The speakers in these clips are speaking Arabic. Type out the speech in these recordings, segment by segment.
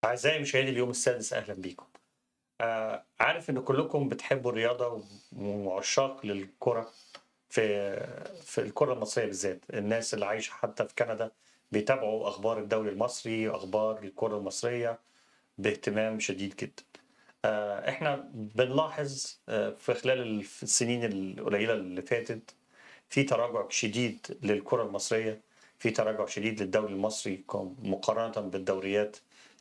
أعزائي مشاهدي اليوم السادس أهلا بيكم. عارف إن كلكم بتحبوا الرياضة وعشاق للكرة في الكرة المصرية بالذات، الناس اللي عايشة حتى في كندا بيتابعوا أخبار الدوري المصري وأخبار الكرة المصرية باهتمام شديد جدا. إحنا بنلاحظ في خلال السنين القليلة اللي فاتت في تراجع شديد للكرة المصرية، في تراجع شديد للدوري المصري مقارنة بالدوريات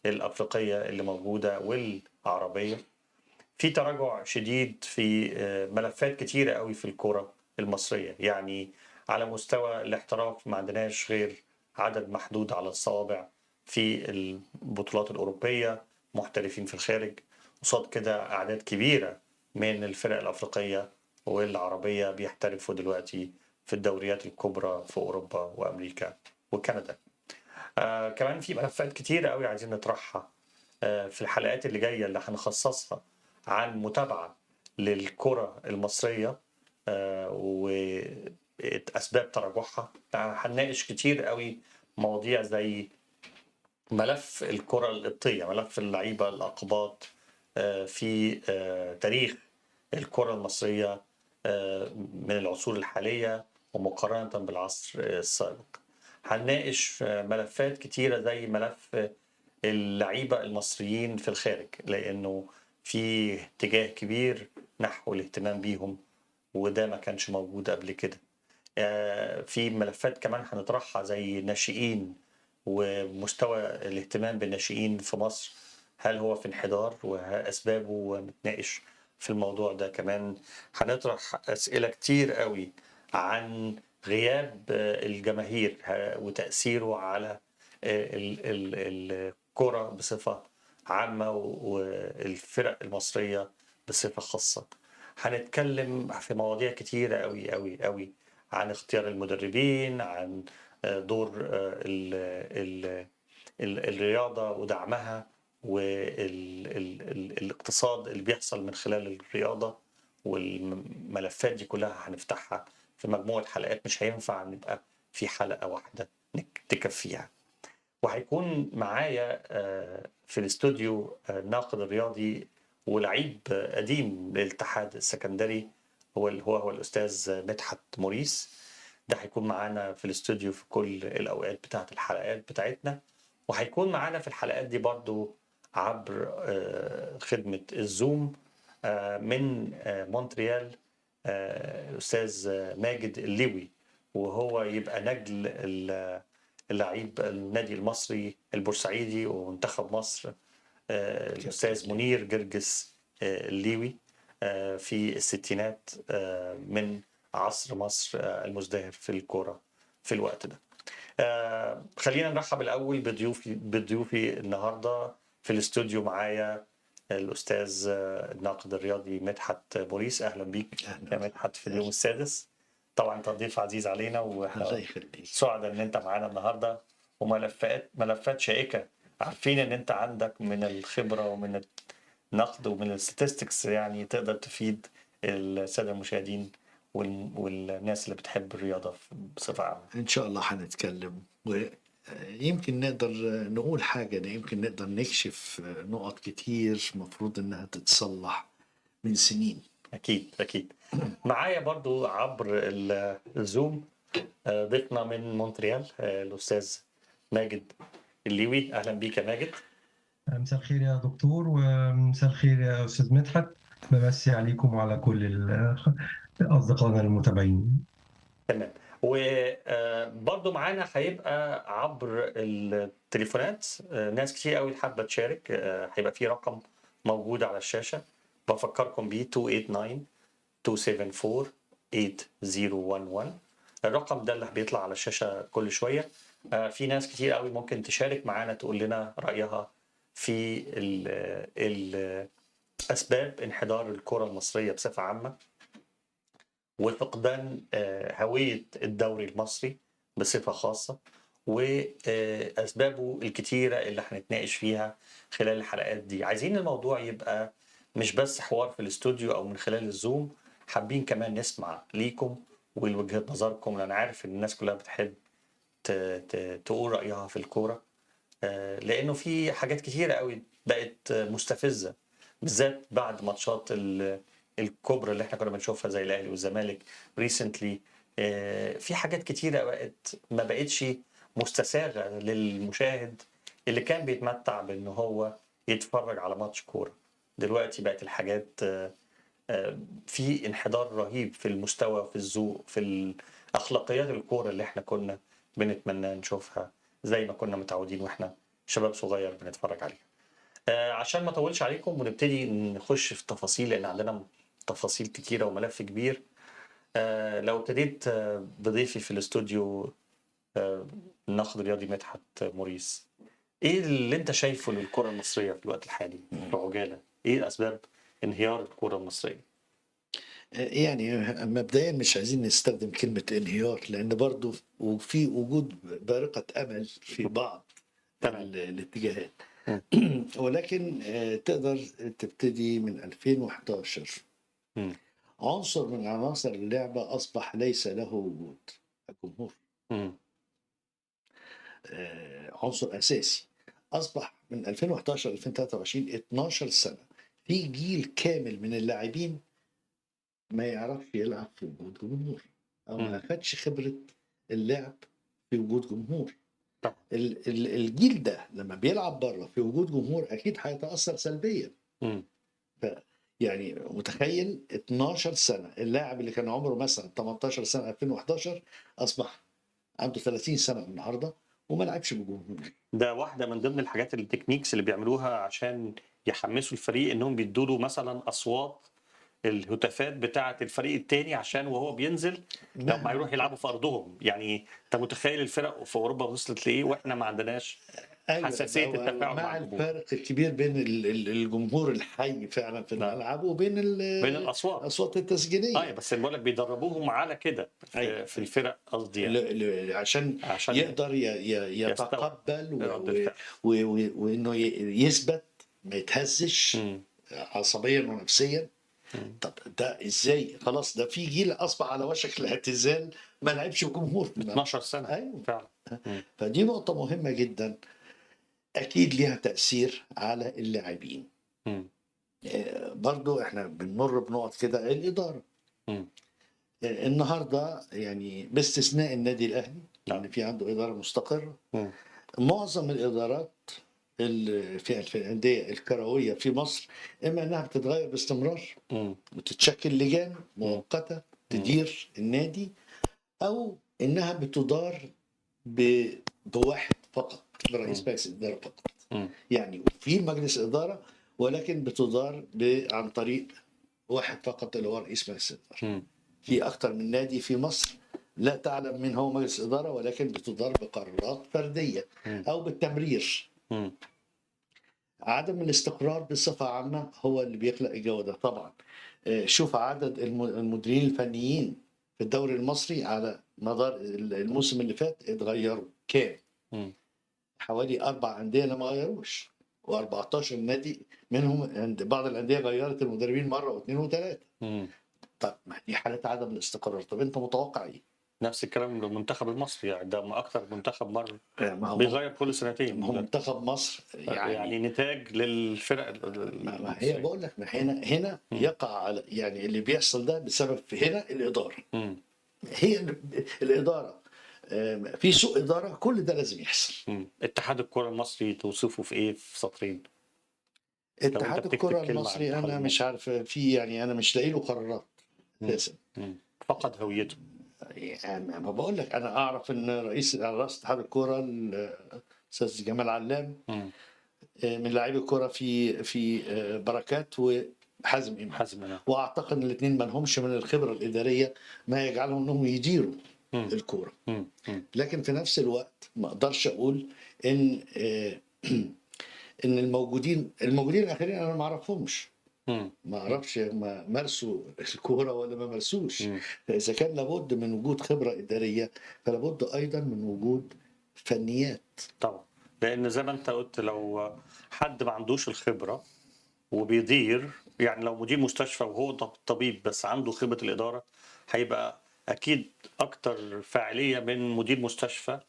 الأفريقية اللي موجودة والعربية. في تراجع شديد في ملفات كتيرة قوي في الكرة المصرية، يعني على مستوى الاحتراف ما عندناش غير عدد محدود على الصوابع في البطولات الأوروبية، محترفين في الخارج، قصاد كده أعداد كبيرة من الفرق الأفريقية والعربية بيحترفوا دلوقتي في الدوريات الكبرى في أوروبا وأمريكا وكندا. كمان في ملفات كتيرة قوي عايزين نطرحها في الحلقات اللي جاية اللي هنخصصها عن متابعة للكرة المصرية وأسباب تراجعها. هنناقش كتير قوي مواضيع زي ملف الكرة القبطية، ملف اللعيبة الأقباط في تاريخ الكرة المصرية من العصور الحالية ومقارنة بالعصر السابق. هنناقش ملفات كتيرة زي ملف اللعيبة المصريين في الخارج، لأنه في اتجاه كبير نحو الاهتمام بيهم وده ما كانش موجود قبل كده. في ملفات كمان هنطرحها زي الناشئين ومستوى الاهتمام بالناشئين في مصر، هل هو في انحدار وأسبابه، ونتناقش في الموضوع ده. كمان هنطرح أسئلة كتير قوي عن غياب الجماهير وتأثيره على الكرة بصفة عامة والفرق المصرية بصفة خاصة. هنتكلم في مواضيع كتيرة قوي قوي قوي عن اختيار المدربين، عن دور الرياضة ودعمها والاقتصاد اللي بيحصل من خلال الرياضة، والملفات دي كلها هنفتحها في مجموعة حلقات، مش هينفع نبقى في حلقة واحدة تكفيها. وهيكون معايا في الاستوديو الناقد الرياضي ولعيب قديم للاتحاد السكندري، هو الأستاذ مدحت موريس. ده هيكون معانا في الاستوديو في كل الأوقات بتاعت الحلقات بتاعتنا، وهيكون معانا في الحلقات دي برضو عبر خدمة الزوم من مونتريال الأستاذ ماجد الليوي، وهو يبقى نجل اللعيب النادي المصري البورسعيدي ومنتخب مصر الأستاذ منير جرجس الليوي في الستينات من عصر مصر المزدهر في الكورة في الوقت ده. خلينا نرحب الأول بضيوفي النهاردة في الاستوديو. معايا الأستاذ الناقد الرياضي مدحت موريس. أهلا بيك يا مدحت في اليوم السادس. طبعا انت ضيف عزيز علينا الله واحنا يخليك. سعداء ان انت معانا النهارده، وملفات شائكه. عارفين ان انت عندك من الخبره ومن النقد ومن الستاتستكس، يعني تقدر تفيد الساده المشاهدين والناس اللي بتحب الرياضه بصفه عامه. إن شاء الله حنتكلم ويمكن نقدر نقول حاجة، يمكن نقدر نكشف نقط كتير مفروض إنها تتصلح من سنين. اكيد اكيد. معايا برضو عبر الزوم ضيفنا من مونتريال الاستاذ ماجد الليوي. اهلا بيك يا ماجد. مساء الخير يا دكتور، ومساء الخير يا أستاذ مدحت. بمسي عليكم وعلى كل أصدقائنا المتابعين. تمام. وبرضه معانا هيبقى عبر التليفونات ناس كتير قوي حابه تشارك. هيبقى في رقم موجود على الشاشه بفكركم بيه 289 274 8011. الرقم ده اللي بيطلع على الشاشه كل شويه. في ناس كتير قوي ممكن تشارك معانا تقول لنا رايها في اسباب انحدار الكره المصريه بصفه عامه، وفقدان هوية الدوري المصري بصفة خاصة، وأسبابه الكتيرة اللي هنتناقش فيها خلال الحلقات دي. عايزين الموضوع يبقى مش بس حوار في الاستوديو أو من خلال الزوم، حابين كمان نسمع ليكم والوجهة نظركم، لأن عارف إن الناس كلها بتحب تقول رأيها في الكورة. لانه في حاجات كتيره قوي بقت مستفزه، بالذات بعد ماتشات الكبرى اللي احنا كنا بنشوفها زي الاهلي والزمالك ريسنتلي. في حاجات كتيره ما بقتش مستساغه للمشاهد اللي كان بيتمتع بان هو يتفرج على ماتش كوره. دلوقتي بقت الحاجات في انحدار رهيب في المستوى، في الذوق، في اخلاقيات الكوره اللي احنا كنا بنتمنى نشوفها زي ما كنا متعودين واحنا شباب صغير بنتفرج عليها. عشان ما اطولش عليكم ونبتدي نخش في تفاصيل، لان عندنا تفاصيل كتيره وملف كبير. لو ابتديت بضيفي في الاستوديو الناقد الرياضي مدحت موريس، ايه اللي انت شايفه للكره المصريه في الوقت الحالي في عجاله؟ ايه اسباب انهيار الكره المصريه؟ يعني مبدئيا مش عايزين نستخدم كلمة انهيار، لأن برضو وفي وجود بارقة أمل في بعض تمام. الاتجاهات. مم. ولكن تقدر تبتدي من 2011. مم. عنصر من عناصر اللعبة أصبح ليس له وجود: الجمهور. مم. عنصر أساسي. أصبح من 2011 ل 2023 12 سنة في جيل كامل من اللاعبين ما يعرفش يلعب في وجود جمهور، أو ما مم. أخدش خبرة اللعب في وجود جمهور. طبعا. الجيل ده لما بيلعب بره في وجود جمهور أكيد هيتأثر سلبيا. مم. يعني متخيل 12 سنة اللاعب اللي كان عمره مثلا 18 سنة 2011 أصبح عنده 30 سنة النهاردة وما لعبش بجمهور. ده واحده من ضمن الحاجات التكنيكس اللي بيعملوها عشان يحمسوا الفريق، انهم بيدوا له مثلا اصوات الهتافات بتاعه الفريق التاني عشان وهو بينزل لما مهما يروح يلعبوا في ارضهم. يعني انت متخيل الفرق في اوروبا وصلت لايه واحنا ما عندناش ايوه، حساسيه التفاعل مع مع الجمهور الفارق الكبير بين الجمهور الحي فعلا في ده الملعب وبين بين الاصوات. الاصوات اه التسجيليه. بس بقول لك بيدربوهم على كده ايوه، في الفرق قصدي، يعني عشان عشان يقدر يستوعب يتقبل رد الفعل. وانه يثبت ما يتهزش مم. عصبيا ونفسيا. مم. طب ده ازاي؟ خلاص ده في جيل اصبح على وشك الاعتزال ما لعبش بجمهور في الملعب. 12 سنه ايوه، فعلا. مم. فدي نقطه مهمه جدا، اكيد ليها تاثير على اللاعبين. مم. برضو احنا بنمر بنقط كده. الاداره مم. النهارده يعني باستثناء النادي الاهلي نعم. اللي في عنده اداره مستقره، مم. معظم الادارات اللي في الانديه الكرويه في مصر اما انها بتتغير باستمرار مم. وتتشكل لجان مؤقته تدير النادي، او انها بتدار بواحد فقط، برئيس مم. مجلس اداره فقط. مم. يعني في مجلس اداره ولكن بتدار عن طريق واحد فقط اللي هو رئيس مجلس الاداره. مم. في اكثر من نادي في مصر لا تعلم من هو مجلس اداره، ولكن بتدار بقرارات فرديه مم. او بالتمرير. مم. عدم الاستقرار بصفه عامه هو اللي بيخلق الجو ده طبعا. شوف عدد المديرين الفنيين في الدوري المصري على مدار الموسم اللي فات اتغيروا كام؟ مم. حوالي 4 أندية اللي ما غيروش، و14 نادي منهم بعض الأندية غيرت المدربين مرة واثنين وثلاثة. مم. طب ما دي حالة عدم الاستقرار. طب أنت متوقع إيه؟ نفس الكلام للمنتخب المصري، يعني ده اكتر منتخب مره ما هو بيغير كل ما هو سنتين. منتخب مصر يعني نتاج للفرق ما هي المصريه. بقول لك، ما هنا مم. يقع على يعني اللي بيحصل ده بسبب هنا الإدارة. مم. هي الإدارة في سوء إدارة، كل ده لازم يحصل. مم. اتحاد الكره المصري توصفه في ايه في سطرين؟ لو انت اتحاد بتكتب الكرة كلمه عن المصري الاتحاد أنا مش المصري. عارف في يعني أنا مش لاقي له قرارات مم. أساسا. مم. فقد هويته. يعني ما بقول لك انا اعرف ان على راس اتحاد الكوره الاستاذ جمال علام مم. من لاعبي الكوره في بركات وحازم امام، حازم امام. واعتقد ان الاثنين ما لهمش من الخبره الاداريه ما يجعلهم انهم يديروا مم. الكوره. مم. مم. لكن في نفس الوقت ما اقدرش اقول ان ان الموجودين الاخرين انا ما اعرفهمش، مم. ما اعرفش هم مارسوا الكوره ولا ما مارسوش. مم. فاذا كان لابد من وجود خبره اداريه فلابد ايضا من وجود فنيات. طبعا، لان زي ما انت قلت لو حد ما عندوش الخبره وبيدير، يعني لو مدير مستشفى وهو طبيب بس عنده خبره الاداره، هيبقى اكيد اكتر فاعليه من مدير مستشفى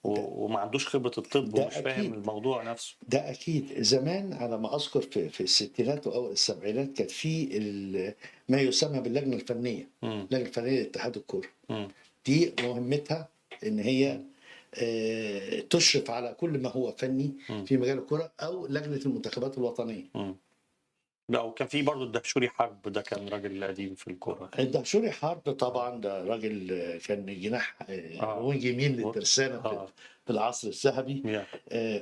وما عندوش خبره الطب ده ومش فاهم اكيد، الموضوع نفسه. ده اكيد. زمان على ما اذكر في الستينات واوائل السبعينات كانت في ما يسمى باللجنه الفنيه، امم. اللجنه الفنيه لاتحاد الكوره. امم. دي مهمتها ان هي تشرف على كل ما هو فني امم. في مجال الكرة، أو لجنة المنتخبات الوطنية. امم. لا، وكان في برضه الدهشوري حرب، ده كان راجل قديم في الكوره. الدهشوري حرب طبعا ده راجل كان جناح اه. وينج يمين و... للترسانة اه. في العصر الذهبي. يا.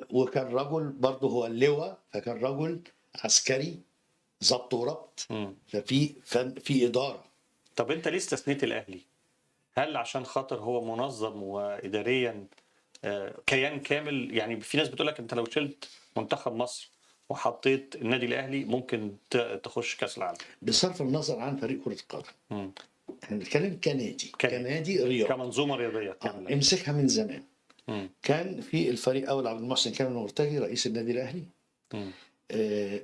وكان رجل برضه هو اللواء، فكان رجل عسكري ضبط وربط، امم. ففي فن في إدارة. طب انت ليه استثنيت الاهلي؟ هل عشان خاطر هو منظم واداريا كيان كامل؟ يعني في ناس بتقول لك انت لو شلت منتخب مصر وحطيت النادي الاهلي ممكن تخش كاس العالم. بصرف النظر عن فريق كرة القدم، مم. احنا بنتكلم كنادي، كنادي. كنادي رياضي. كمنظومه رياضيه كامله. امسكها من زمان. مم. كان في الفريق أول عبد المحسن كامل مرتجي رئيس النادي الأهلي. مم. آه،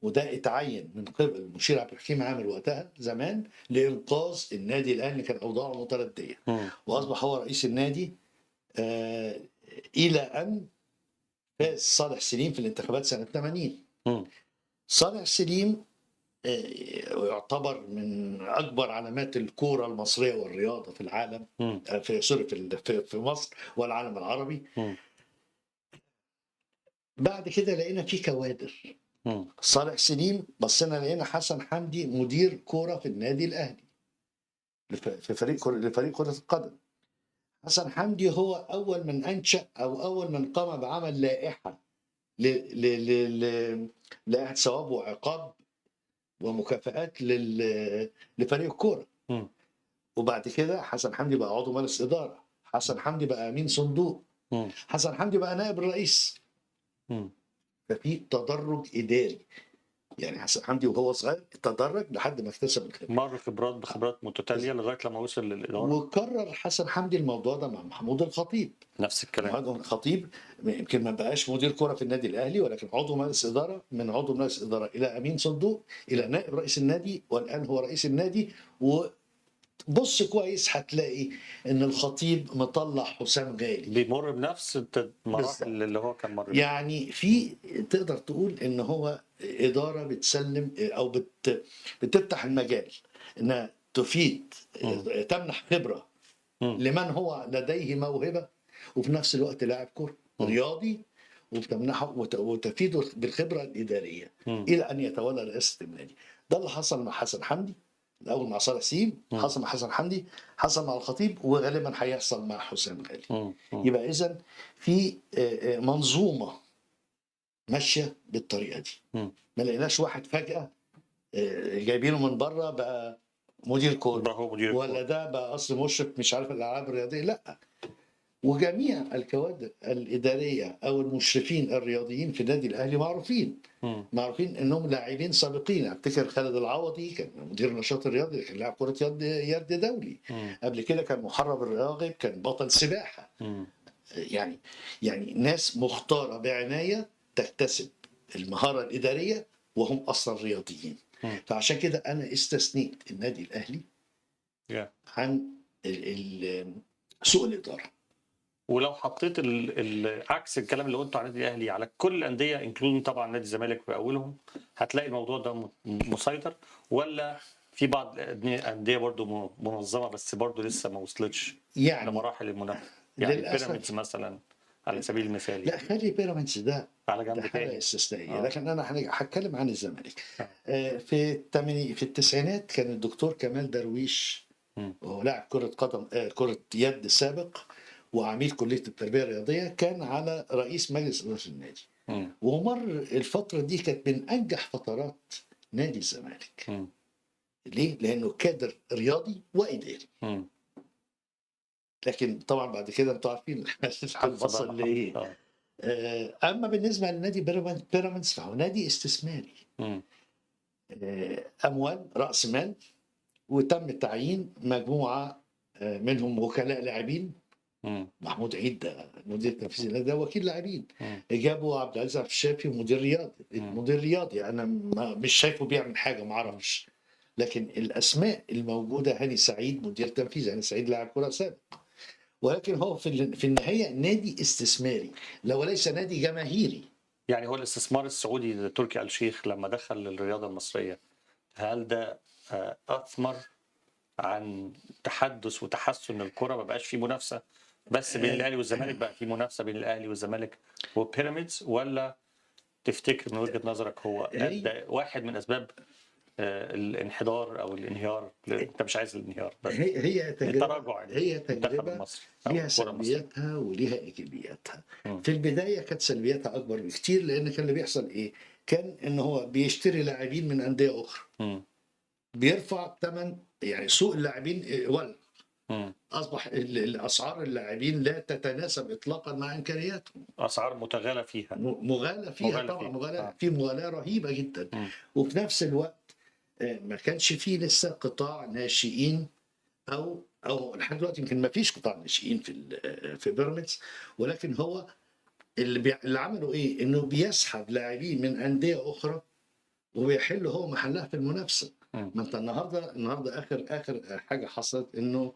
وده اتعين من قبل المشير عبد الحكيم عامر وقتها زمان لإنقاذ النادي الأهلي، كان أوضاعه متردية، مم. وأصبح هو رئيس النادي إلى أن فاز صالح سليم في الانتخابات سنة 80. مم. صالح سليم يعتبر من أكبر علامات الكورة المصرية والرياضة في العالم، مم. في سوري في مصر والعالم العربي. مم. بعد كده لقينا في كوادر. مم. صالح سليم بصينا لقينا حسن حمدي مدير كوره في النادي الاهلي، في لفريق كره القدم. حسن حمدي هو اول من انشا او اول من قام بعمل لائحه لائحه ثواب وعقاب ومكافآت لفريق الكوره. مم. وبعد كده حسن حمدي بقى عضو مجلس اداره، حسن حمدي بقى امين صندوق، مم. حسن حمدي بقى نائب الرئيس. مم. ففي تدرج اداري، يعني حسن حمدي وهو صغير تدرج لحد ما اكتسب الخبره. مر بخبرات متتاليه لغايه لما وصل للاداره. وكرر حسن حمدي الموضوع ده مع محمود الخطيب. نفس الكلام. محمود الخطيب يمكن ما بقاش مدير كرة في النادي الاهلي، ولكن عضو مجلس اداره، من عضو مجلس اداره الى امين صندوق الى نائب رئيس النادي، والان هو رئيس النادي. وبص كويس هتلاقي ان الخطيب مطلع حسام غالي. بيمر بنفس المراحل اللي هو كان مر بيها. يعني في تقدر تقول ان هو اداره بتسلم او بتفتح المجال انها تفيد، تمنح خبره مم. لمن هو لديه موهبه، وفي نفس الوقت لاعب كره رياضي، وبتمنحه وتفيده بالخبره الاداريه مم. الى ان يتولى رئاسه النادي. ده اللي حصل مع حسن حمدي الاول، مع صالح سليم، حصل مع حسن حمدي، حصل مع الخطيب، وغالبا هيحصل مع حسام غالي. مم. مم. يبقى اذا في منظومه ماشيه بالطريقه دي. مم. ما لقيناش واحد فجاه جايبينه من بره بقى مدير كوره، ده هو مدير ولا الكورة. ده بقى اصل مشرف مش عارف الالعاب الرياضيه. لا، وجميع الكوادر الاداريه او المشرفين الرياضيين في النادي الاهلي معروفين، مم. معروفين انهم لاعبين سابقين. افتكر خالد العوضي كان مدير النشاط الرياضي، كان لاعب كره يد دولي. مم. قبل كده كان محرم الراغب، كان بطل سباحه. مم. يعني ناس مختاره بعنايه تكتسب المهاره الاداريه وهم اصلا رياضيين. مم. فعشان كده انا استثنيت النادي الاهلي Yeah. عن سوء الاداره. ولو حطيت عكس الكلام اللي قلته عن النادي الاهلي على كل الانديه انكلودing طبعا نادي الزمالك في اولهم، هتلاقي الموضوع ده مسيطر؟ ولا في بعض الانديه برضو منظمه بس برضو لسه ما وصلتش يعني لمراحل المنافسه؟ يعني للأسف. بيراميدز مثلا على سبيل المثال. لا، خلي بيراميدز ده على جنب حاله تاني. استثنائيه. لكن انا هتكلم عن الزمالك. آه. في التسعينات كان الدكتور كمال درويش، وهو لاعب كره قدم كره يد سابق وعميد كليه التربيه الرياضيه، كان على رئيس مجلس اداره النادي. ومر الفتره دي كانت من انجح فترات نادي الزمالك. ليه؟ لانه كادر رياضي واداري. لكن طبعا بعد كده انتوا عارفين الحال وصل لايه. اما بالنسبه لنادي بيراميدز فهو نادي استثماري. اموال راس مال، وتم تعيين مجموعه منهم وكلاء لاعبين. محمود عيد ده المدير التنفيذي ده وكيل لاعبين. جابوا عبد العزيز عبد الشافي مدير رياضي انا مش شايفه بيعمل حاجه، ما اعرفش. لكن الاسماء الموجوده هاني سعيد مدير تنفيذي، هاني سعيد لاعب كره سابق، ولكن هو في النهايه نادي استثماري وليس نادي جماهيري. يعني هو الاستثمار السعودي تركي آل الشيخ لما دخل الرياضة المصرية، هل ده أثمر عن تحدث وتحسن الكرة؟ ما بقاش في منافسة بس بين الأهلي والزمالك، بقى في منافسة بين الأهلي والزمالك وبيراميدز، ولا تفتكر من وجهة نظرك هو أدى واحد من أسباب الانحدار أو الانهيار؟ أنت مش عايز الانهيار بس هي التراجع هي المنتخب تجربه المصري أو ليها الكرة المصرية. سلبياتها وليها ايجابياتها. مم. في البدايه كانت سلبياتها اكبر بكتير، لان كان اللي بيحصل ايه؟ كان ان هو بيشتري لاعبين من انديه اخرى، مم. بيرفع ثمن، يعني سوق اللاعبين ولع. مم. اصبح الاسعار اللاعبين لا تتناسب اطلاقا مع امكانياتهم، أسعار متغالى فيها. مغالى فيها مغالى طبعا، فيها. مغالى في مغالاه رهيبه جدا. مم. وفي نفس الوقت ما كانش فيه لسه قطاع ناشئين، او لحد دلوقتي يمكن ما فيش قطاع ناشئين في بيراميدز. ولكن هو اللي عمله ايه؟ انه بيسحب لاعبين من انديه اخرى وبيحل هو محلها في المنافسه. مم. ما انت النهارده اخر حاجه حصلت انه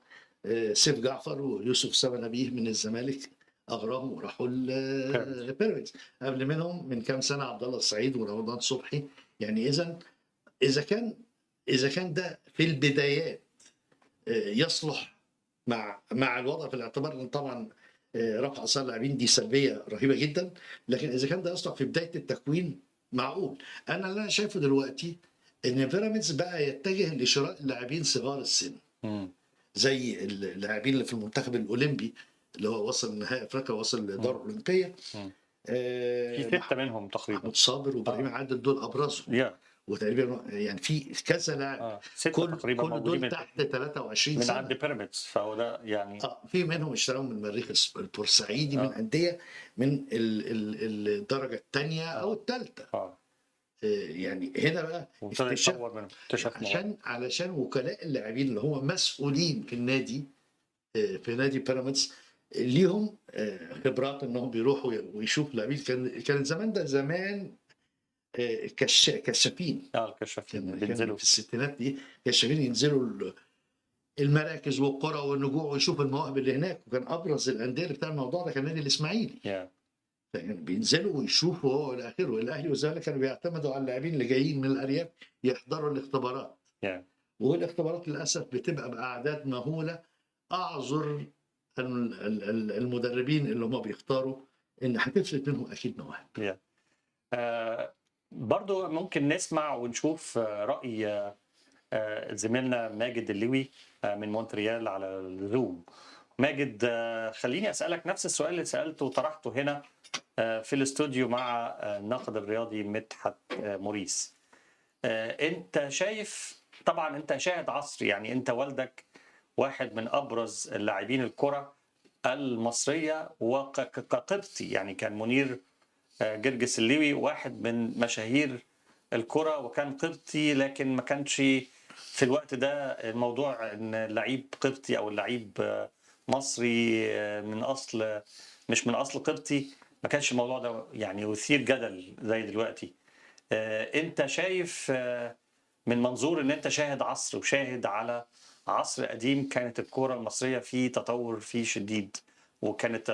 سيف جعفر ويوسف سبا نبيه من الزمالك اغرهم وراحوا بيراميدز. بيراميدز. قبل منهم من كام سنه عبد الله السعيد ورمضان صبحي. يعني اذا كان اذا كان ده في البدايات يصلح مع الوضع، في الاعتبار ان طبعا رفع اسعار اللاعبين دي سلبيه رهيبه جدا، لكن اذا كان ده يصلح في بدايه التكوين معقول. اللي انا شايفه دلوقتي ان بيراميدز بقى يتجه لشراء اللاعبين صغار السن، مم. زي اللاعبين اللي في المنتخب الاولمبي اللي هو وصل نهائي افريقيا، وصل للدور الاولمبيه. مم. في 6 منهم تقريبا. محمود صابر وابراهيم عادل دول ابرزهم، يا وتقريبا يعني في كذا لاعب 6 تقريبا كل موجودين دول تحت 23 من سنه. عند بيراميدز، فهو ده يعني في منهم اشتروا من المريخ البورسعيدي، من آه. انديه من الدرجه الثانيه او الثالثه. اه يعني هنا بقى وابتدى اكتشاف، يتطور منهم، اكتشف مواهب. علشان وكلاء اللاعبين اللي هم مسؤولين في النادي، في نادي بيراميدز، ليهم خبرات انهم بيروحوا ويشوفوا لاعبين. كان زمان ده زمان كشافين. الكشافين كان بينزلوا. في الستينات دي كشافين ينزلوا المراكز والقرى والنجوع ويشوف المواهب اللي هناك. وكان ابرز الانديه اللي بتاع الموضوع ده كان نادي الاسماعيلي. يا يعني بينزلوا ويشوفوا هو الى اخره. الاهلي والزمالك كانوا بيعتمدوا على اللاعبين اللي جايين من الارياف يحضروا الاختبارات، يا والاختبارات للاسف بتبقى باعداد مهوله. اعذر المدربين اللي هم بيختاروا ان هتفلت منهم اكيد مواهب. يا برضو ممكن نسمع ونشوف رأي زميلنا ماجد الليوي من مونتريال على الزوم. ماجد، خليني أسألك نفس السؤال اللي سألته وطرحته هنا في الاستوديو مع الناقد الرياضي مدحت موريس. انت شايف، طبعا انت شاهد عصر، يعني انت والدك واحد من ابرز اللاعبين الكرة المصرية وكقبطي، يعني كان منير جرجس الليوي واحد من مشاهير الكرة وكان قبطي، لكن ما كانش في الوقت ده الموضوع ان اللعيب قبطي او اللعيب مصري من اصل مش من اصل قبطي، ما كانش الموضوع ده يعني يثير جدل زي دلوقتي. انت شايف من منظور ان انت شاهد عصر وشاهد على عصر قديم كانت الكرة المصرية في تطور فيه شديد، وكانت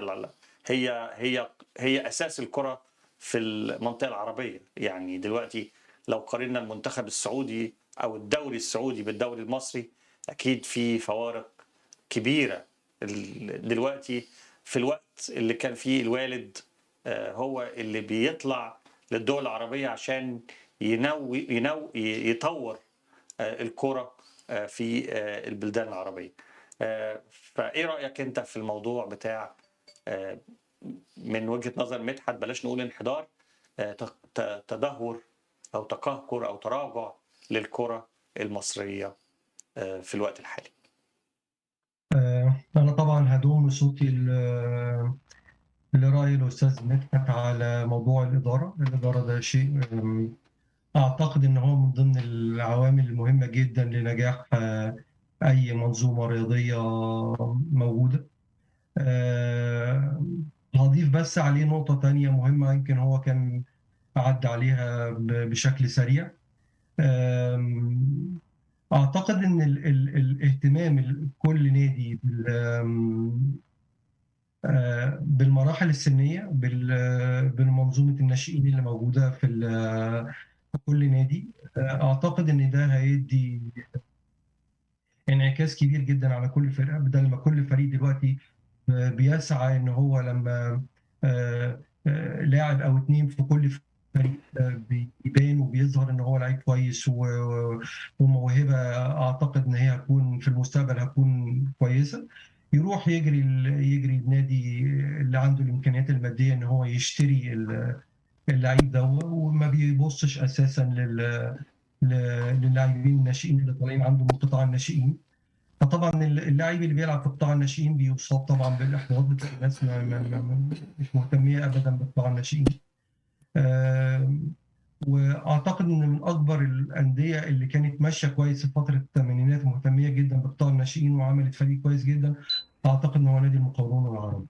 هي اساس الكرة في المنطقة العربية. يعني دلوقتي لو قارنا المنتخب السعودي او الدوري السعودي بالدوري المصري، اكيد في فوارق كبيرة دلوقتي. في الوقت اللي كان فيه الوالد هو اللي بيطلع للدول العربية عشان يطور الكرة في البلدان العربية. فايه رأيك انت في الموضوع بتاع من وجهة نظر مدحت، بلاش نقول انحدار، تدهور او تقهقر او تراجع للكرة المصرية في الوقت الحالي؟ أنا طبعا هدوم صوتي لرأي الأستاذ مدحت على موضوع الإدارة. الإدارة ده شيء أعتقد إن هو من ضمن العوامل المهمة جدا لنجاح أي منظومة رياضية موجودة. هضيف بس عليه نقطة تانية مهمة يمكن هو كان عدى عليها بشكل سريع. أعتقد إن الاهتمام كل نادي بالمراحل السنيه، بالمنظومه الناشئين اللي موجوده في كل نادي. اعتقد ان ده هيدي انعكاس كبير جدا على كل فرقه، بدل ما كل فريق دلوقتي بيسعى ان هو لما لاعب او اتنين في كل فريق بيبان وبيظهر ان هو لعيب كويس وموهبه، اعتقد ان هي هتكون في المستقبل هتكون كويسه، يروح يجري النادي اللي عنده الامكانيات الماديه ان هو يشتري اللعيب ده، وما بيبصش اساسا للاعبين الناشئين اللي طالعين عنده من قطاع الناشئين. فطبعا اللاعب اللي بيلعب في قطاع الناشئين بيصاب طبعا بالاحباط، بتلاقي الناس مش مهتميه ابدا بقطاع الناشئين. واعتقد ان من اكبر الانديه اللي كانت ماشيه كويس في فتره الثمانينات ومهتميه جدا بقطاع الناشئين وعملت فريق كويس جدا، اعتقد ان هو نادي المقاولون العرب.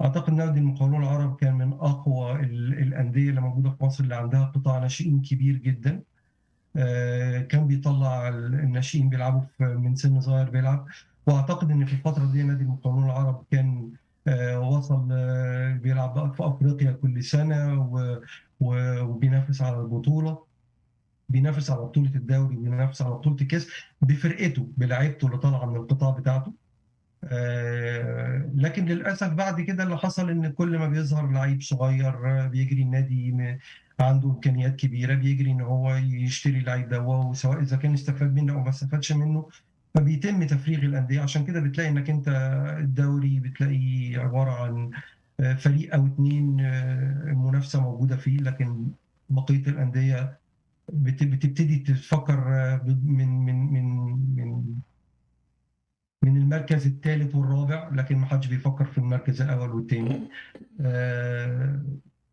اعتقد نادي المقاولون العرب كان من اقوى الانديه اللي موجوده في مصر اللي عندها قطاع ناشئين كبير جدا. كان بيطلع الناشئين بيلعبوا من سن صغير بيلعب. واعتقد ان في الفتره دي نادي المقاولون العرب كان وصل بيلعب بقى في افريقيا كل سنه وبينافس على البطوله، بينافس على بطوله الدوري وبينافس على بطوله الكاس بفرقته بلعيبته اللي طالعه من القطاع بتاعته. لكن للاسف بعد كده اللي حصل ان كل ما بيظهر لعيب صغير بيجري النادي عنده امكانيات كبيره بيجري ان هو يشتري اللعيب ده، وسواء اذا كان استفاد منه او ما استفادش منه فبيتم تفريغ الانديه. عشان كده بتلاقي انك انت الدوري بتلاقي عباره عن فريق او اتنين المنافسه موجوده فيه، لكن بقيه الانديه بتبتدي تفكر من المركز الثالث والرابع، لكن ما حدش بيفكر في المركز الاول والثاني.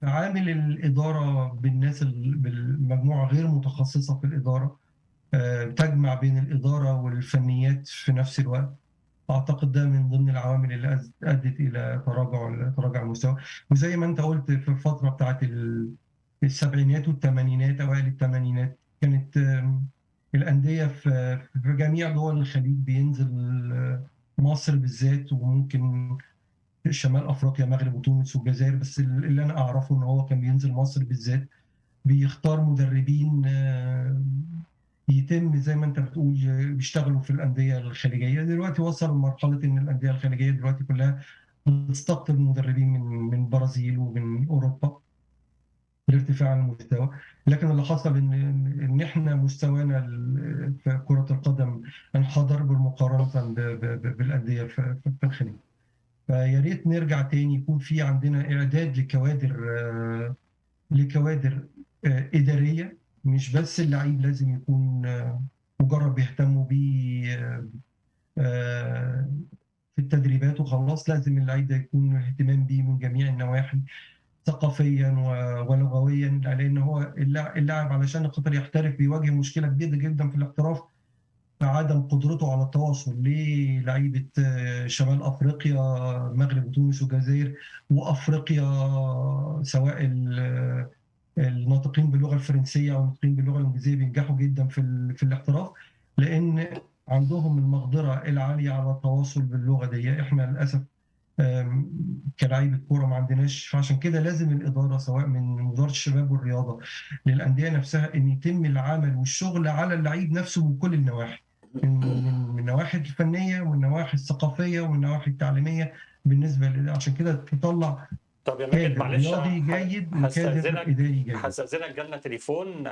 عامل الاداره بالمجموعه غير متخصصه في الاداره، تجمع بين الاداره والفنيات في نفس الوقت. اعتقد ده من ضمن العوامل اللي ادت الى تراجع المستوى. وزي ما انت قلت في الفتره بتاعت السبعينات والثمانينات اوائل الثمانينات كانت الانديه في جميع دول الخليج بينزل مصر بالذات، وممكن شمال افريقيا مغرب وتونس والجزائر، بس اللي انا اعرفه ان هو كان بينزل مصر بالذات بيختار مدربين يتم زي ما انت بتقول بيشتغلوا في الانديه الخليجيه. دلوقتي وصل لمرحله ان الانديه الخليجيه دلوقتي كلها بتستقطب مدربين من البرازيل ومن اوروبا لارتفاع المستوى. لكن اللي حصل ان احنا مستوانا في كره القدم انحدر بالمقارنه بالانديه في الخليج. فيا ريت نرجع تاني يكون في عندنا اعداد لكوادر اداريه، مش بس اللعيب لازم يكون مجرد بيهتموا بيه في التدريبات وخلاص. لازم اللعيب ده يكون اهتمام بيه من جميع النواحي، ثقافيا ولغويا، لان هو اللاعب علشان خاطر يحترف بيواجه مشكله كبيره جدا في الاحتراف، عدم قدرته على التواصل. ليه لعيبه شمال افريقيا المغرب وتونس والجزائر وافريقيا، سواء الناطقين باللغه الفرنسيه او الناطقين باللغه الانجليزيه بينجحوا جدا في الاحتراف، لان عندهم المقدره العاليه على التواصل باللغه دي. احنا للاسف كلاعيبه كوره ما عندناش. فعشان كده لازم الاداره سواء من وزاره الشباب والرياضه للانديه نفسها ان يتم العمل والشغل على اللعيب نفسه من كل النواحي، من النواحي الفنيه والنواحي الثقافيه والنواحي التعليميه. عشان كده تطلع طب يا ماجد كادر معلش رياضي جيد وكادر هستأذنك اداري جيد. هستأذنك جالنا تليفون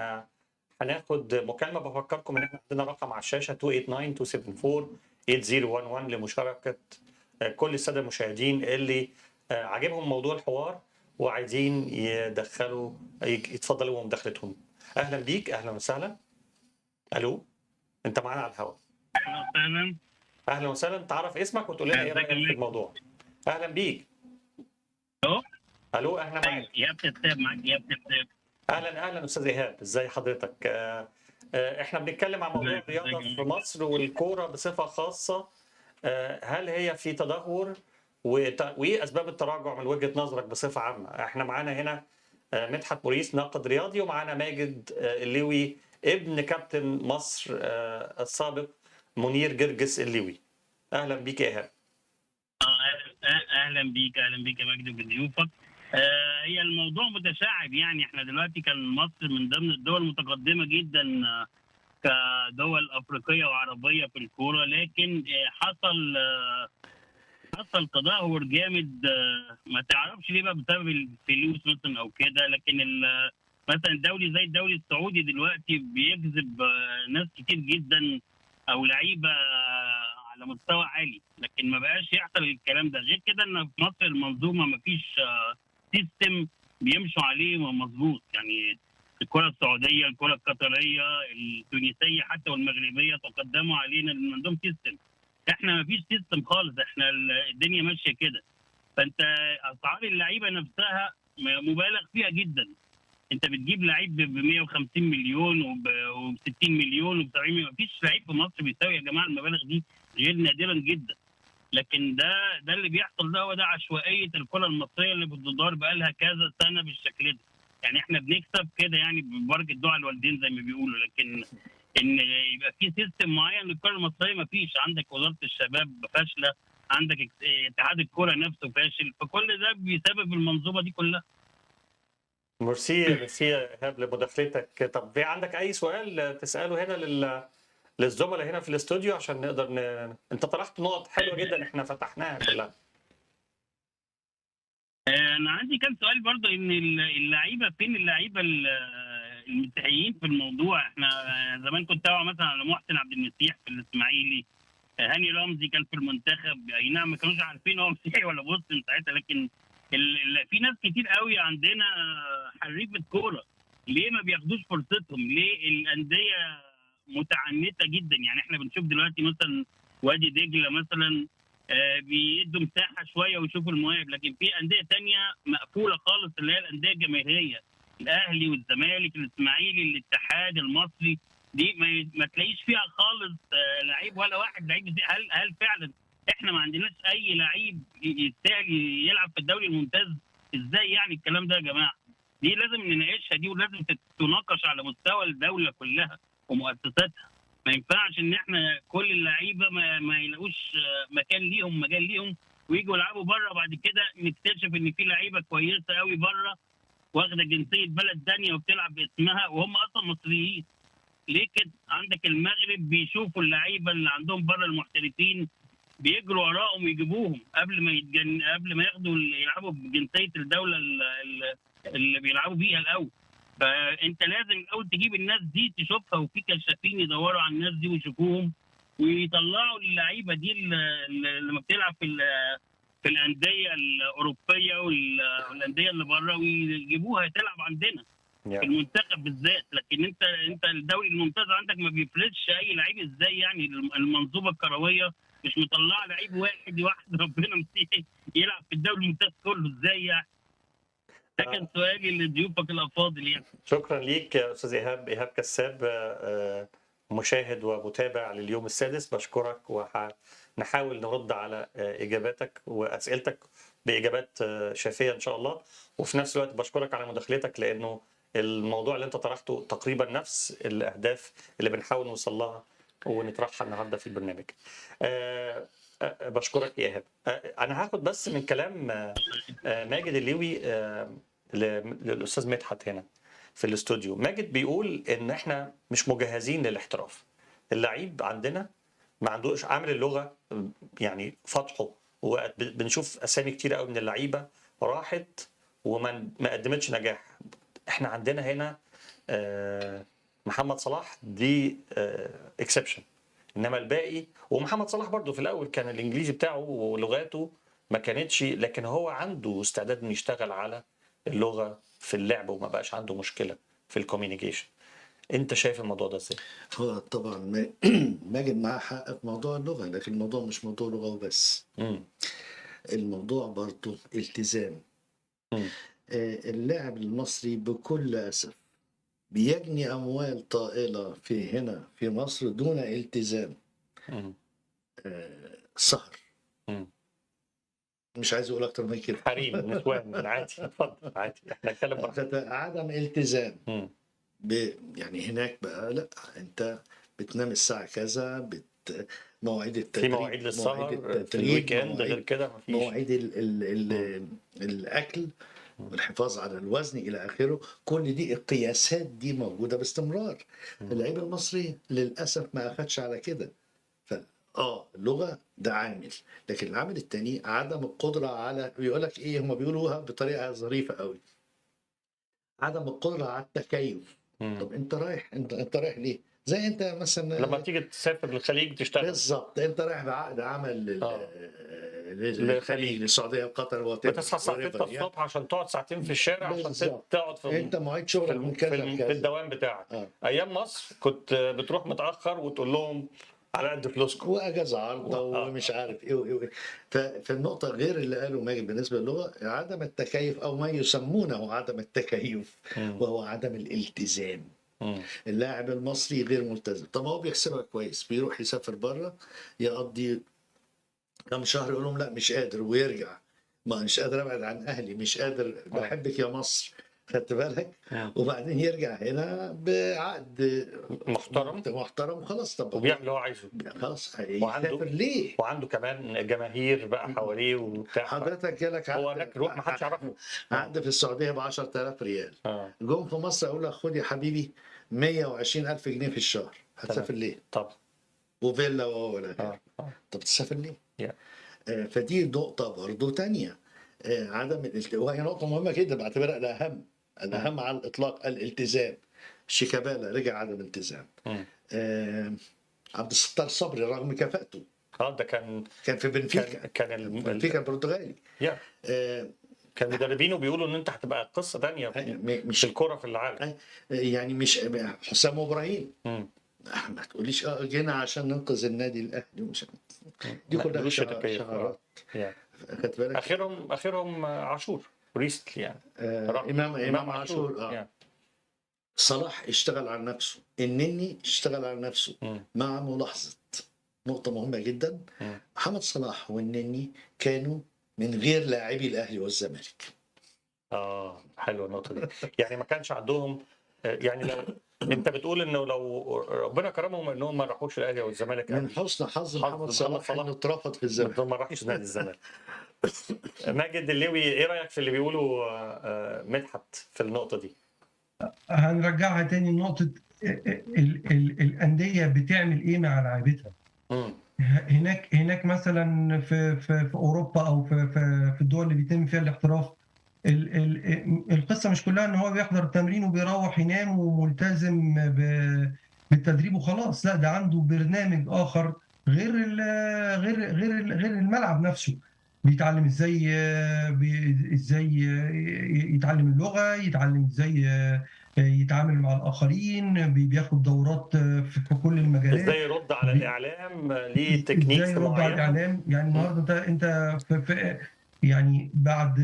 هناخد مكالمة. بفكركم ان احنا عندنا رقم على الشاشة 289-274-8011 لمشاركة كل السادة المشاهدين اللي عاجبهم موضوع الحوار وعايزين يتفضلوا بمداخلتهم. اهلا بيك، اهلا وسهلا. الو، انت معانا على الهواء. اهلا اهلا وسهلا، تعرف اسمك وتقول لنا ايه رايك في الموضوع. اهلا بيك. الو الو، اهلا معاك. ايهاب تتاب معاك ايهاب تتاب. اهلا استاذ ايهاب، ازي حضرتك؟ احنا بنتكلم عن موضوع الرياضه في مصر والكوره بصفه خاصه. هل هي في تدهور وايه اسباب التراجع من وجهه نظرك بصفه عامه؟ احنا معانا هنا مدحت موريس ناقد رياضي، ومعانا ماجد الليوي ابن كابتن مصر السابق منير جرجس الليوي. اهلا بيك يا ايهاب. اهلا بيك يا مجدي وبضيوفك. هي الموضوع متشعب، يعني احنا دلوقتي كان مصر من ضمن الدول المتقدمه جدا كدول افريقيه وعربيه في الكوره، لكن حصل تدهور جامد. ما تعرفش ليه بقى، بسبب الفلوس مثلا او كده. لكن مثلا دولي زي الدوري السعودي دلوقتي بيجذب ناس كتير جدا او لعيبه على مستوى عالي، لكن ما بقاش يحصل الكلام ده. غير كده ان في مصر المنظومه ما فيش سيستم بيمشوا عليه مظبوط. يعني الكره السعوديه، الكره القطريه، التونسيه حتى والمغربيه تقدموا علينا لان عندهم سيستم. احنا ما فيش سيستم خالص، احنا الدنيا ماشيه كده. فانت اسعار اللعيبه نفسها مبالغ فيها جدا. انت بتجيب لعيب ب 150 مليون وب 60 مليون وب 70 مليون. مفيش لعيب في مصر بيساوي يا جماعه المبالغ دي، غير نادرا جدا. لكن ده اللي بيحصل، ده هو ده عشوائيه الكره المصريه اللي بتدار بقى لها كذا سنه بالشكل ده. يعني احنا بنكسب كده يعني ببركه دعاء الوالدين زي ما بيقولوا، لكن ان يبقى في سيستم معين للكره المصريه ما فيش. عندك وزاره الشباب فاشله، عندك اتحاد الكره نفسه فاشل، فكل ده بسبب المنظومه دي كلها. ميرسي يا ايهاب لمداخلتك. طب في عندك اي سؤال تساله هنا للزملاء هنا في الاستوديو عشان نقدر انت طرحت نقط حلوه جدا احنا فتحناها كلها. انا عندي كام سؤال برضه، ان اللعيبه فين؟ اللعيبه المسيحيين في الموضوع. احنا زمان كنت اتابع مثلا على محسن عبد المسيح في الاسماعيلي، هاني رمزي كان في المنتخب. اي نعم ما كانوش عارفين هو مسيحي ولا مسلم ساعتها، لكن في ناس كتير قوي عندنا حريفه كوره. ليه ما بياخدوش فرصتهم؟ ليه الانديه متعنته جدا؟ يعني احنا بنشوف دلوقتي مثلا وادي دجله مثلا بيدوا مساحه شويه ويشوفوا المواهب، لكن في انديه تانية مقفوله خالص اللي هي الانديه الجماهيريه، الاهلي والزمالك الاسماعيلي الاتحاد المصري. دي ما تلاقيش فيها خالص لعيب ولا واحد لعيب. هل فعلا احنا ما عندناش اي لعيب يستاهل يلعب في الدوري الممتاز؟ ازاي يعني الكلام ده يا جماعه؟ دي لازم نناقشها دي، ولازم تناقش على مستوى الدوله كلها ومؤسساتها. ما ينفعش ان احنا كل اللعيبه ما يلاقوش مجال ليهم ويجوا يلعبوا بره. بعد كده نكتشف ان في لعيبه كويسه قوي بره واخده جنسيه بلد ثانيه وبتلعب باسمها وهم اصلا مصريين. ليه كده؟ عندك المغرب بيشوفوا اللعيبه اللي عندهم بره المحترفين، بيجروا وراهم ويجيبوهم قبل ما ياخدوا يلعبوا بجنسيه الدوله اللي بيلعبوا بيها الاول. فانت لازم الاول تجيب الناس دي تشوفها، وفي كشافين يدوروا على الناس دي ويشوفوهم ويطلعوا اللعيبه دي اللي لما بتلعب في الانديه الاوروبيه والانديه اللي بره ويجيبوها تلعب عندنا في المنتخب بالذات. لكن انت الدوري الممتاز عندك ما بيفرضش اي لعيب. ازاي يعني المنظومه الكرويه مش مطلعه لعيب واحد ربنا مسيحي يلعب في الدوري الممتاز كله؟ ازاي يعني؟ ده كان سؤالي لضيوفك الافاضل يعني. شكرا ليك يا استاذ ايهاب كساب، مشاهد ومتابع لليوم السادس. بشكرك وهنحاول نرد على اجاباتك واسئلتك باجابات شافيه ان شاء الله. وفي نفس الوقت بشكرك على مداخلتك، لانه الموضوع اللي انت طرحته تقريبا نفس الاهداف اللي بنحاول نوصل لها ونطرحها النهارده في البرنامج. بشكرك يا ايهاب. انا هاخد بس من كلام ماجد الليوي للاستاذ مدحت هنا في الاستوديو. ماجد بيقول ان احنا مش مجهزين للاحتراف. اللعيب عندنا ما عندوش عامل اللغه يعني فتحه، وبنشوف اسامي كتير قوي من اللعيبه راحت وما قدمتش نجاح. احنا عندنا هنا محمد صلاح دي اكسبشن، انما الباقي. ومحمد صلاح برضو في الاول كان الانجليزي بتاعه ولغاته ما كانتش، لكن هو عنده استعداد انه يشتغل على اللغه في اللعب وما بقاش عنده مشكله في الكوميونيكيشن. انت شايف الموضوع ده ازاي؟ هو طبعا ماجد معاه حق في موضوع اللغة، لكن الموضوع مش موضوع لغة وبس. الموضوع برضو التزام. اللاعب المصري بكل أسف بيجني أموال طائلة هنا في مصر دون التزام. سهر، مش عايز اقول اكتر من كده، حريم نسوان عادي. اتفضل عادي، احنا نتكلم براحتك. عدم التزام. يعني هناك بقى لا، انت بتنام الساعة كذا، مواعيد في التدريب، مواعيد مواعيد للسهر في التدريب، الويك اند، غير مواعيد كده مفيش. مواعيد الاكل والحفاظ على الوزن الى اخره. كل دي القياسات دي موجوده باستمرار. اللعيبه المصري للاسف ما اخدش على كده. ف اللغه ده عامل، لكن العامل الثاني عدم القدره على، بيقول لك ايه، هم بيقولوها بطريقه ظريفه قوي، عدم القدره على التكيف. طب انت رايح، انت رايح ليه؟ زي انت مثلا لما تيجي تسافر للخليج تشتغل بالظبط، انت رايح بعقد عمل للخليج، للخليج، للسعوديه، قطر، بتصحى الساعه 6 يعني. الصبح عشان تقعد ساعتين في الشارع عشان بالظبط، تقعد انت مواعيد شغلك من كذا في لكذا. الدوام بتاعك. اه ايام مصر كنت بتروح متاخر وتقول لهم على قد فلوسكم. واجازه عارضه ومش عارف ايه وايه وايه. فالنقطه غير اللي قاله ماجد بالنسبه للغه، عدم التكيف او ما يسمونه عدم التكيف، وهو عدم الالتزام. اللاعب المصري غير ملتزم. طب هو بيحسبها كويس، بيروح يسافر بره يقضي كم شهر، يقول لهم لا مش قادر ويرجع، ما مش قادر ابعد عن اهلي، مش قادر، بحبك يا مصر، خدت بالك؟ وبعدين يرجع هنا بعقد محترم وخلاص. طب وبيعمل اللي هو عايزه خلاص، هيسافر ليه؟ وعنده كمان جماهير بقى حواليه وبتاع. حضرتك جالك هو هناك يروح ما حدش يعرفه. عقد في السعوديه ب 10000 ريال. جم في مصر اقول لك خد يا حبيبي 120000 جنيه في الشهر، هتسافر ليه؟ طبعا. وفيلا ولا غيره. طب تسافر ليه؟ فدي نقطة برضو تانية، عدم الالتزام، وهي نقطة مهمة جدا بعتبرها الأهم على الإطلاق، الالتزام. شيكابالا رجع عدم التزام. عبد الستار صبري رغم كفاءته ده كان في بنفيكا، كان بنفيكا البرتغالي. كان مدربينه بيقولوا ان انت هتبقى قصة تانية مش الكرة في العالم. يعني مش حسام ابراهيم، ما تقوليش جينا عشان ننقذ النادي الاهلي، مش دي كلها شغارات. خدت بالك؟ اخرهم عاشور ريستلي يعني. امام عاشور. صلاح اشتغل على نفسه، النني اشتغل على نفسه، مع ملاحظه نقطه مهمه جدا. محمد صلاح والنني كانوا من غير لاعبي الاهلي والزمالك. حلوه النقطه دي. يعني ما كانش عندهم، يعني لو انت بتقول انه لو ربنا كرمهم انهم ما راحوش الاهلي او الزمالك، من حسن حظ محمد صلاح انه اترفض في الزمالك، ما راحش نادي الزمالك. ماجد الليوي، ايه رايك في اللي بيقوله مدحت في النقطه دي؟ هنرجعها تاني لنقطه الانديه بتعمل ايه مع لاعيبتها. هناك مثلا في اوروبا او في الدول اللي بيتم فيها الاحتراف، القصه مش كلها ان هو بيحضر التمرين وبيروح ينام وملتزم بالتدريب وخلاص. لا، ده عنده برنامج اخر غير الملعب نفسه. بيتعلم ازاي يتعلم اللغه، يتعلم ازاي يتعامل مع الاخرين، بياخد دورات في كل المجالات، ازاي يرد على الاعلام، ليه تكنيكس ازاي يرد على الاعلام. يعني النهارده انت يعني بعد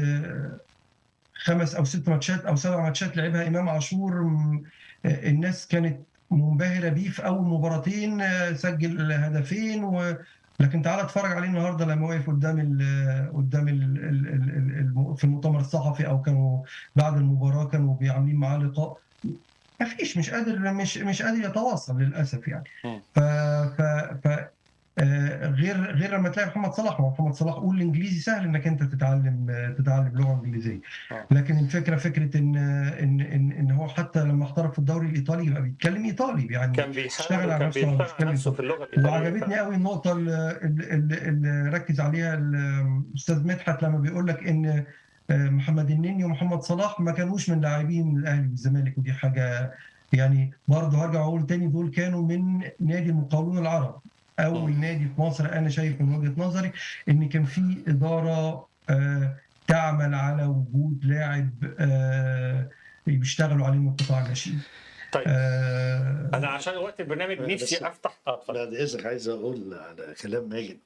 5 أو 6 ماتشات أو 7 ماتشات لعبها إمام عاشور، الناس كانت منبهرة بيه في أول مباراتين، سجل هدفين لكن تعال اتفرج عليه النهارده لما وقف في المؤتمر الصحفي أو كانوا بعد المباراة كانوا بيعملين معاه لقاء، ما فيش، مش قادر يتواصل للأسف يعني. غير لما تلاقي محمد صلاح قول الانجليزي سهل انك انت تتعلم لغه انجليزيه، لكن الفكره فكره ان هو حتى لما احترف في الدوري الايطالي يبقى بيتكلم ايطالي، يعني كان بيشتغل على نفسه في اللغه الايطاليه. وعجبتني قوي النقطه اللي ركز عليها الاستاذ مدحت لما بيقول لك ان محمد النني ومحمد صلاح ما كانوش من لاعبين الاهلي والزمالك، ودي حاجه يعني برضه هرجع اقول تاني، دول كانوا من نادي المقاولون العرب، اول نادي في مصر. انا شايف من وجهه نظري ان كان في اداره تعمل على وجود لاعب بيشتغلوا عليه من قطاع الناشئين. طيب انا عشان وقت البرنامج نفسي افتح بعد اذنك عايز اقول على كلام ماجد.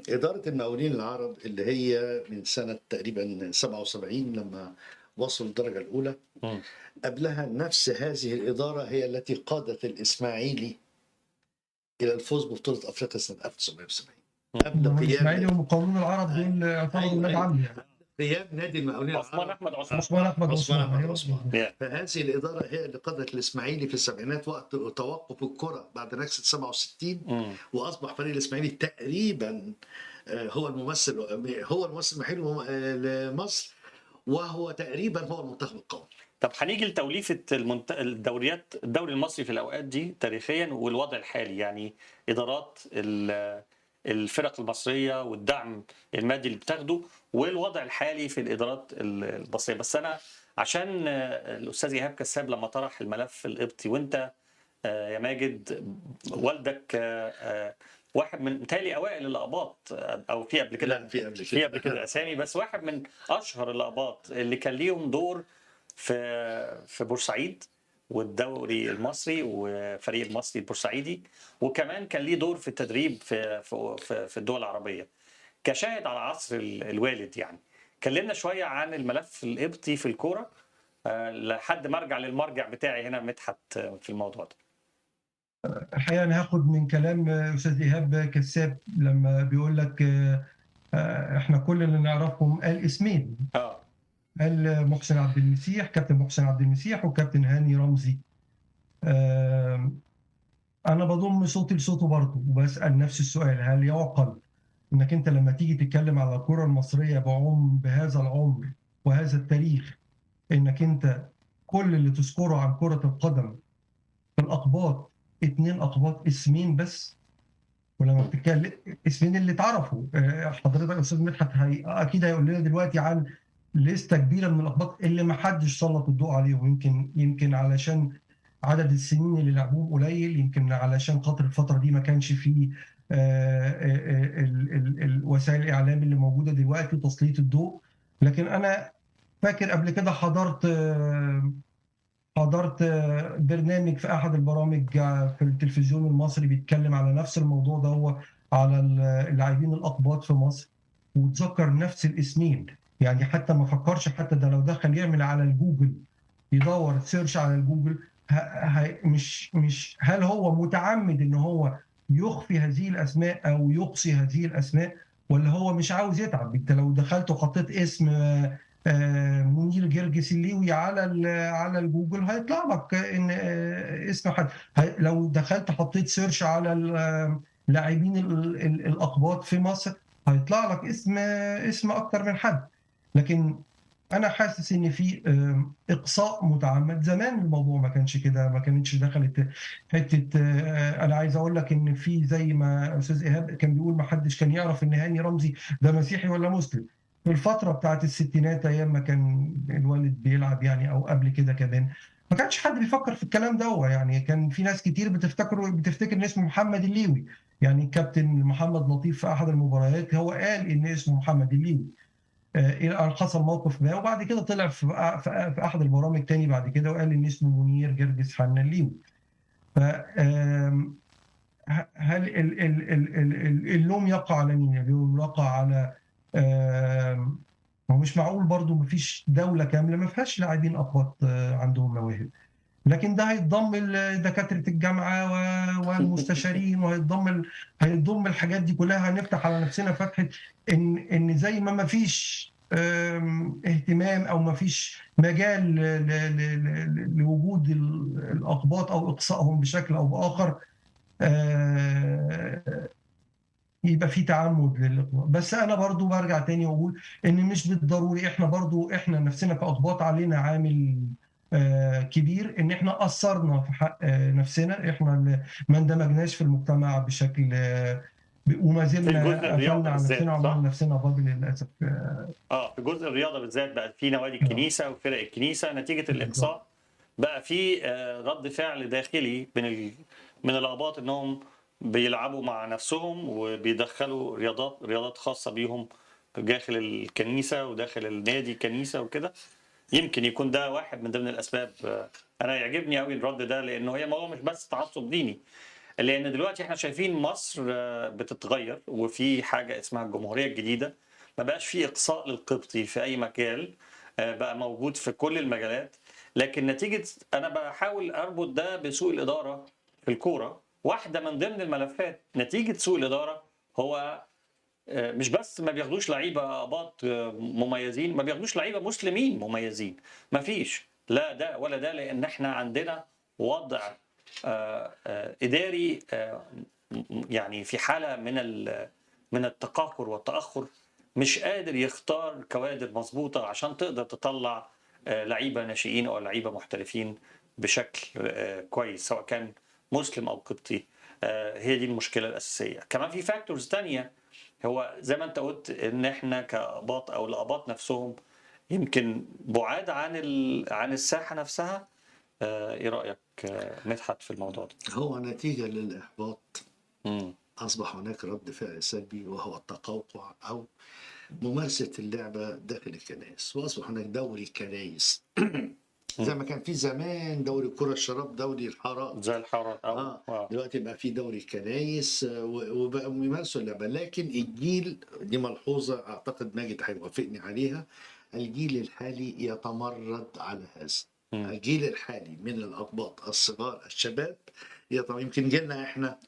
اداره المقاولين العرب اللي هي من سنه تقريبا 77 لما وصلوا الدرجه الاولى، قبلها نفس هذه الاداره هي التي قادت الاسماعيلي الى الفوز ببطوله افريقيا سنه 1970 قبل قيام الاسماعيلي والمقاولون العرب دول يعتبروا ولاد عم يعني. غياب نادي المقاولين عثمان العرب. احمد عثمان. عثمان احمد عثمان أحمد أيوة. عثمان. فهذه الإدارة هي اللي قادت الإسماعيلي في السبعينات وقت توقف الكرة بعد نكسة 67، وأصبح فريق الإسماعيلي تقريبا هو الممثل الوحيد لمصر، وهو تقريبا هو المنتخب القومي. طب هنيجي لتوليفه الدوري المصري في الاوقات دي تاريخيا والوضع الحالي، يعني ادارات الفرق المصريه والدعم المادي اللي بتاخده والوضع الحالي في الادارات المصريه. بس انا عشان الاستاذ ايهاب كساب لما طرح الملف القبطي، وانت يا ماجد والدك واحد من متهيألي اوائل الاقباط، او في قبل كده، لا، في قبل كده، في قبل كده اسامي، بس واحد من اشهر الاقباط اللي كان ليهم دور في بورسعيد والدوري المصري وفريق المصري البورسعيدي، وكمان كان ليه دور في التدريب في الدول العربيه كشاهد على عصر الوالد. يعني كلمنا شويه عن الملف القبطي في الكوره لحد ما ارجع للمرجع بتاعي هنا مدحت في الموضوع ده. الحقيقه انا هاخد من كلام استاذ ايهاب كساب لما بيقول لك احنا كل اللي نعرفهم قال اسمين، قال محسن عبد المسيح، كابتن محسن عبد المسيح وكابتن هاني رمزي. انا بضم صوتي لصوته برضه وبسال نفس السؤال، هل يعقل انك انت لما تيجي تتكلم على الكره المصريه بهذا العمر وهذا التاريخ، انك انت كل اللي تذكره عن كره القدم في الاقباط 2 اقباط، اسمين بس؟ ولما بتتكلم اسمين اللي اتعرفوا، حضرتك يا استاذ مدحت اكيد هيقول لنا دلوقتي عن لسته كبيره من الاقباط اللي ما حدش سلط الضوء عليهم، يمكن علشان عدد السنين اللي لعبوهم قليل، يمكن علشان خاطر الفتره دي ما كانش فيه وسائل الاعلام اللي موجوده دلوقتي تسليط الضوء. لكن انا فاكر قبل كده حضرت برنامج في احد البرامج في التلفزيون المصري بيتكلم على نفس الموضوع ده، هو على اللاعبين الاقباط في مصر، وتذكر نفس الاسمين. يعني حتى ما فكرش، حتى ده لو دخل يعمل على الجوجل، يدور سيرش على الجوجل، مش هل هو متعمد ان هو يخفي هذه الاسماء او يقصي هذه الاسماء، ولا هو مش عاوز يتعب؟ انت لو دخلت وحطيت اسم منير جرجس الليوي على الجوجل هيطلع لك ان اسم حد. لو دخلت حطيت سيرش على اللاعبين الاقباط في مصر هيطلع لك اسم اكتر من حد. لكن انا حاسس ان في اقصاء متعمد. زمان الموضوع ما كانش كده، ما كانتش دخلت حته. انا عايز اقول لك ان في زي ما استاذ ايهاب كان بيقول ما حدش كان يعرف ان هاني رمزي ده مسيحي ولا مسلم. في الفتره بتاعت الستينات ايام ما كان الوالد بيلعب يعني، او قبل كده كمان، ما كانش حد بيفكر في الكلام ده. يعني كان في ناس كتير بتفتكر ان اسمه محمد الليوي. يعني كابتن محمد لطيف في احد المباريات هو قال ان اسمه محمد الليوي، الى ان حصل موقف ما، وبعد كده طلع في احد البرامج تاني بعد كده وقال ان اسمه منير جرجس حنا الليوي. ف هل اللوم يقع على مين؟ اللوم يقع على هو مش معقول برضو مفيش دولة كاملة ما فيهاش لاعبين أقباط عندهم مواهب، لكن ده هيتضم دكاترة الجامعة والمستشارين، هيتضم الحاجات دي كلها. هنفتح على نفسنا فتحة إن زي ما فيش اهتمام أو ما فيش مجال لوجود الأقباط أو إقصائهم بشكل أو بآخر، يبقى في تعمد للإقباط. بس أنا برضو برجع تاني وأقول إن مش بالضروري إحنا نفسنا كأقباط علينا عامل كبير ان احنا قصرنا في حق نفسنا، احنا اللي ما اندمجناش في المجتمع بشكل وما زلنا قفلنا على نفسنا وعملنا نفسنا بابل للاسف. في جزء الرياضه بالذات بقى في نوادي الكنيسه وفرق الكنيسه نتيجه الاقصاء بقى في رد فعل داخلي من الاقباط انهم بيلعبوا مع نفسهم وبيدخلوا رياضات خاصه بيهم داخل الكنيسه وداخل النادي الكنيسه وكده. يمكن يكون ده واحد من ضمن الاسباب. انا يعجبني قوي الرد ده، لانه هي موضوع مش بس تعصب ديني، لان دلوقتي احنا شايفين مصر بتتغير وفي حاجه اسمها الجمهوريه الجديده. ما بقاش في اقصاء للقبطي في اي مجال، بقى موجود في كل المجالات. لكن نتيجه انا بحاول اربط ده بسوء الاداره في الكوره. واحده من ضمن الملفات نتيجه سوء الاداره هو مش بس ما بياخدوش لعيبه اباط مميزين، ما بياخدوش لعيبه مسلمين مميزين، ما فيش لا ده ولا ده، لان احنا عندنا وضع اداري يعني في حاله من التقهقر والتاخر، مش قادر يختار كوادر مظبوطه عشان تقدر تطلع لعيبه ناشئين او لعيبه محترفين بشكل كويس، سواء كان مسلم او قبطي. هي دي المشكله الاساسيه. كمان في فاكتورز تانية، هو زي ما انت قلت ان احنا كاباط او الاباط نفسهم يمكن بعاد عن الساحه نفسها. ايه رايك مدحت في الموضوع ده؟ هو نتيجة للإحباط مم. أصبح هناك رد فعل سلبي، وهو التقوقع أو ممارسة اللعبة داخل الكنائس، وأصبح هناك دوري كنايس زي ما كان في زمان دوري كرة الشراب، دوري الحارات. زي الحرارة او دلوقتي بقى في دوري كنايس وبقوا بيمارسوا اللعبة. لكن الجيل دي ملحوظة أعتقد ماجد هيوافقني عليها، الجيل الحالي يتمرد على هذا. الجيل الحالي من الأقباط الصغار الشباب يمكن جيلنا احنا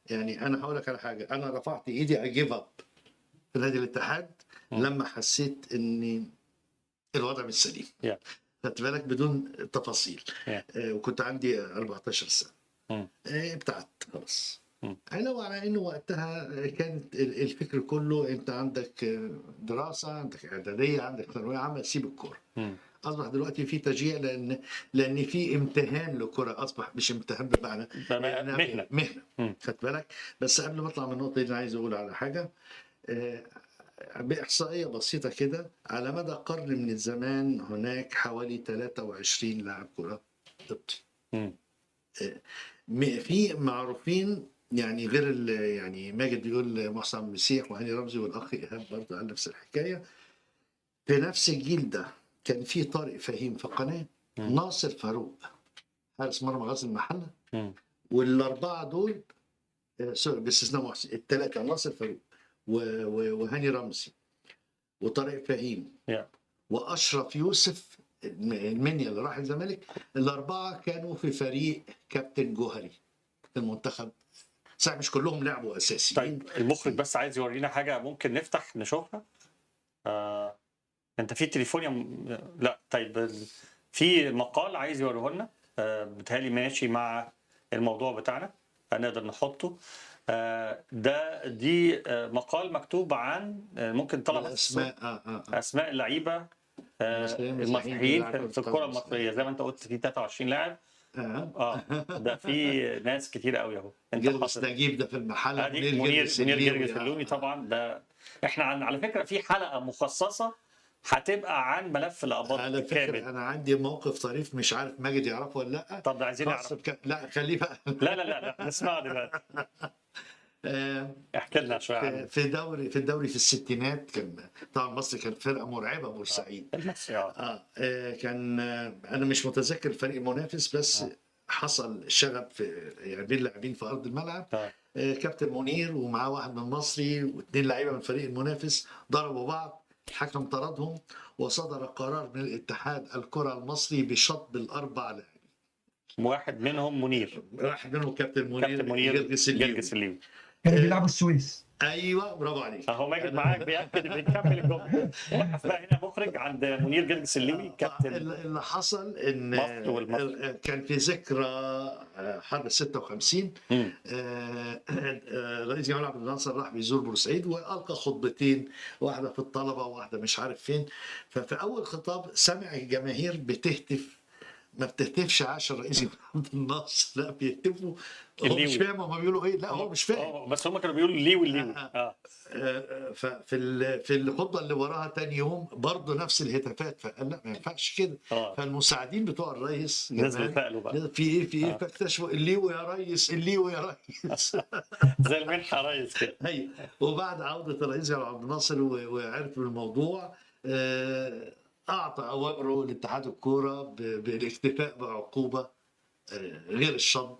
يعني انا هقول لك على حاجه، انا رفعت ايدي اجيف اب في نادي الاتحاد لما حسيت ان الوضع مش سليم. خدت بالك بدون تفاصيل. وكنت عندي 14 سنه. ابتعدت خلاص. علاوه على انه وقتها كانت الفكر كله انت عندك دراسه، عندك اعداديه، عندك ثانويه عامه، سيب الكوره. اصبح دلوقتي في تشجيع لان في امتهان للكره، اصبح مش امتهان بمعنى مهنه. خدت بالك. بس قبل ما اطلع من النقطه دي انا عايز اقول على حاجه. باحصائيه بسيطه كده، على مدى قرن من الزمان هناك حوالي 23 لاعب كره قبطي. في معروفين يعني غير يعني ماجد بيقول محسن مسيح وهاني رمزي والاخ ايهاب برضه قال نفس الحكايه. في نفس الجيل ده كان في طارق فهيم في قناه، ناصر فاروق حارس مرمى غزل المحله، والاربعه دول باستثناء محسن، الثلاثه ناصر فاروق وهاني رمزي وطارق فهيم واشرف يوسف المنيا اللي راح الزمالك، الاربعه كانوا في فريق كابتن جوهري في المنتخب. صحيح مش كلهم لعبوا اساسي. طيب المخرج بس عايز يورينا حاجه ممكن نفتح نشوفها. انت في تليفون لا طيب في مقال عايز يوريه لنا، بيتهيألي ماشي مع الموضوع بتاعنا، هنقدر نحطه. دي مقال مكتوب عن ممكن طلب اسماء اللعيبه المسيحيين في الكره المصريه. زي ما انت قلت في 23 لاعب. ده في ناس كتير قوي اهو. جرجس نجيب ده في المحله، منير جرجس اللومي طبعا. ده احنا على فكره في حلقه مخصصه هتبقى عن ملف الاباط على فكره. انا عندي موقف طريف مش عارف ماجد يعرفه ولا لا. طب عايزين نعرف. لا خليه بقى. لا نسمعه دلوقتي. احكي لنا شويه عنه. في الدوري في الستينات كان طبعا مصر كانت فرقه مرعبه، بورسعيد. كان انا مش متذكر الفريق المنافس، بس حصل شغب في يعني بين لاعبين في ارض الملعب. كابتن منير ومعاه واحد من مصري واثنين لعيبه من الفريق المنافس ضربوا بعض، الحكم طردهم، وصدر قرار من الاتحاد الكره المصري بشطب الاربع لاعبين. واحد منهم منير. واحد منهم كابتن منير جرجس الليوي. كانوا بيلعبوا السويس. ايوه برافو عليك. اهو ماجد معاك بيأكد بنكمل الجمله. وقف بقى هنا مخرج عند منير جرجس الليوي كابتن. اللي حصل ان كان في ذكرى حرب 56. رئيس جمال عبد الناصر راح بيزور بورسعيد والقى خطبتين، واحده في الطلبه وواحده مش عارف فين. ففي اول خطاب سمع الجماهير بتهتف، ما بتهتفش عشان رئيس عبد الناصر، لا بيهتفوا. هو مش فاهم هما بيقولوا ايه. لا هو مش فاهم، بس هما كانوا بيقولوا الليوي والليوي. في الخطبه اللي وراها تاني يوم برضه نفس الهتافات، فقال لا ما ينفعش كده. فالمساعدين بتوع الرئيس نزلوا سالوا بقى في ايه فاكتشفوا الليوي يا ريس، الليوي يا ريس. زي المنحه يا ريس كده. ايوه. وبعد عوده الرئيس عبد الناصر وعرف بالموضوع، اعطى اوامره لاتحاد الكوره بالاكتفاء بعقوبه غير الشطب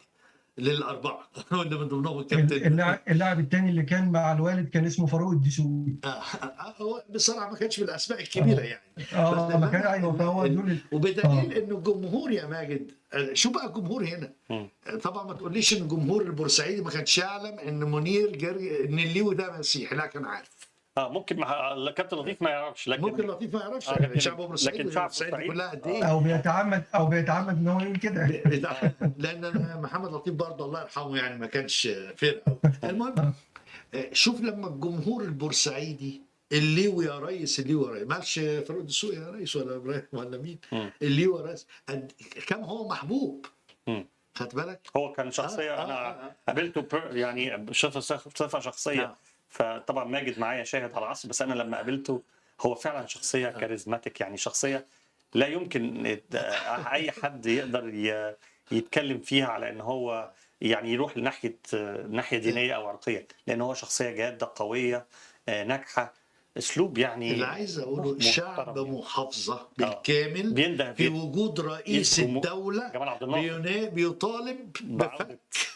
للاربعه، واللي من ضمنهم الكابتن. اللاعب الثاني اللي كان مع الوالد كان اسمه فاروق الدسوقي. هو بصراحه ما كانش من الاسماء الكبيره يعني. ما كان. ايوه فهو وبدليل انه الجمهور يا ماجد، شو بقى الجمهور هنا؟ طبعا ما تقوليش ان الجمهور البورسعيدي ما كانش يعلم ان منير ان الليوي ده مسيحي، لا كان عارف. ممكن مع كابتن لطيف ما يعرفش، ممكن لكن لطيف ما يعرفش. لكن شعب بورسعيد، لكن شعب بورسعيد بورسعيد كلها قد ايه. او بيتعمد ان هو يقول كده. لان أنا محمد لطيف برضه الله يرحمه يعني ما كانش فرقه. المهم شوف لما الجمهور البورسعيدي الليوي يا ريس، الليوي يا ريس، مالش فاروق الدسوقي يا ريس ولا ابراهيم ولا مين، مم. الليوي يا ريس، كم هو محبوب. مم. خدت بالك؟ هو كان شخصيه انا قابلته يعني صفه شخصيه. نعم. فطبعا ماجد معايا شاهد على العصر، بس انا لما قابلته هو فعلا شخصيه كاريزماتيك، يعني شخصيه لا يمكن اي حد يقدر يتكلم فيها على ان هو يعني يروح ناحيه دينيه او عرقيه، لان هو شخصيه جاده قويه ناجحه، اسلوب يعني اللي عايز اقوله شعب محترم. محافظه بالكامل بينده في وجود رئيس الدوله جمال عبد الناصر بيطالب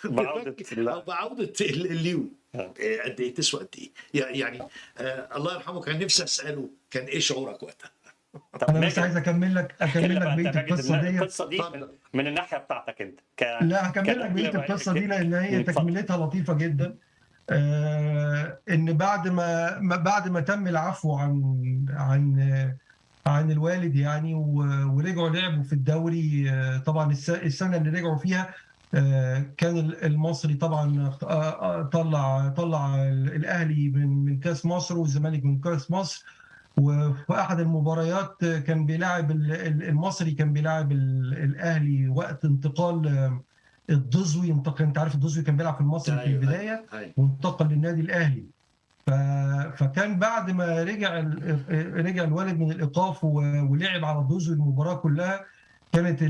بعودة او بعوده الليوي. آه. قد ايه تسوى قد ايه؟ يعني الله يرحمه كان نفسي اساله كان ايه شعورك وقتها؟ طب انا بس ماجد، عايز اكمل لك احكي لنا بقى بقيه انت ماجد القصه دي. القصه دي اتفضل. من الناحيه بتاعتك انت لا، هكمل لك بقيه كتجربه القصه دي لان هي اتفضل. تكملتها لطيفه جدا. ان بعد ما تم العفو عن الوالد يعني، ورجعوا لعبوا في الدوري. طبعا السنه اللي رجعوا فيها كان المصري طبعا طلع الاهلي من كاس مصر والزمالك من كاس مصر. وفي احد المباريات كان بيلاعب المصري، كان بيلاعب الاهلي وقت انتقال الدزوي. انت عارف الدزوي كان بيلعب في المصري في ايوه البدايه ايوه وانتقل للنادي الاهلي. فكان بعد ما رجع الوالد من الايقاف ولعب على الدزوي المباراه كلها، كانت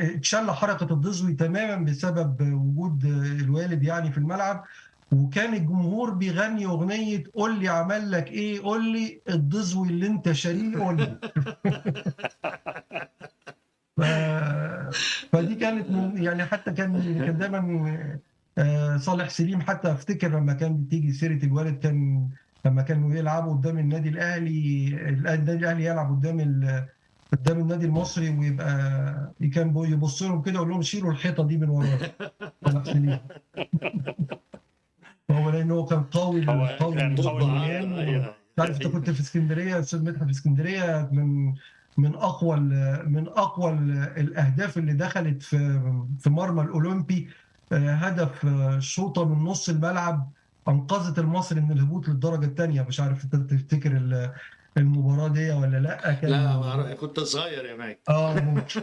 اتشل حركه الدزوي تماما بسبب وجود الوالد يعني في الملعب. وكان الجمهور بيغني اغنيه قول لي عمل لك ايه، قول لي الدزوي اللي انت شاريه قول لي. ف... فدي كانت يعني حتى كان دايما صالح سليم، حتى افتكر لما كان بتيجي سيره الوالد، كان لما كانوا يلعبوا قدام النادي الاهلي يلعب قدام النادي المصري، ويبقى كان يبص لهم كده ويقول لهم شيلوا الحيطه دي من ورا صالح سليم. هو لانه كان قوي هو كان قوي البنيان. ايوه عارف انت كنت في اسكندريه يا استاذ مدحت، في اسكندريه من اقوى الاهداف اللي دخلت في مرمى الاولمبي. هدف شوطه من نص الملعب انقذت المصري من الهبوط للدرجه الثانيه. مش عارف انت تفتكر المباراه دي ولا لا؟ لا كنت صغير يا ماجد. ممكن.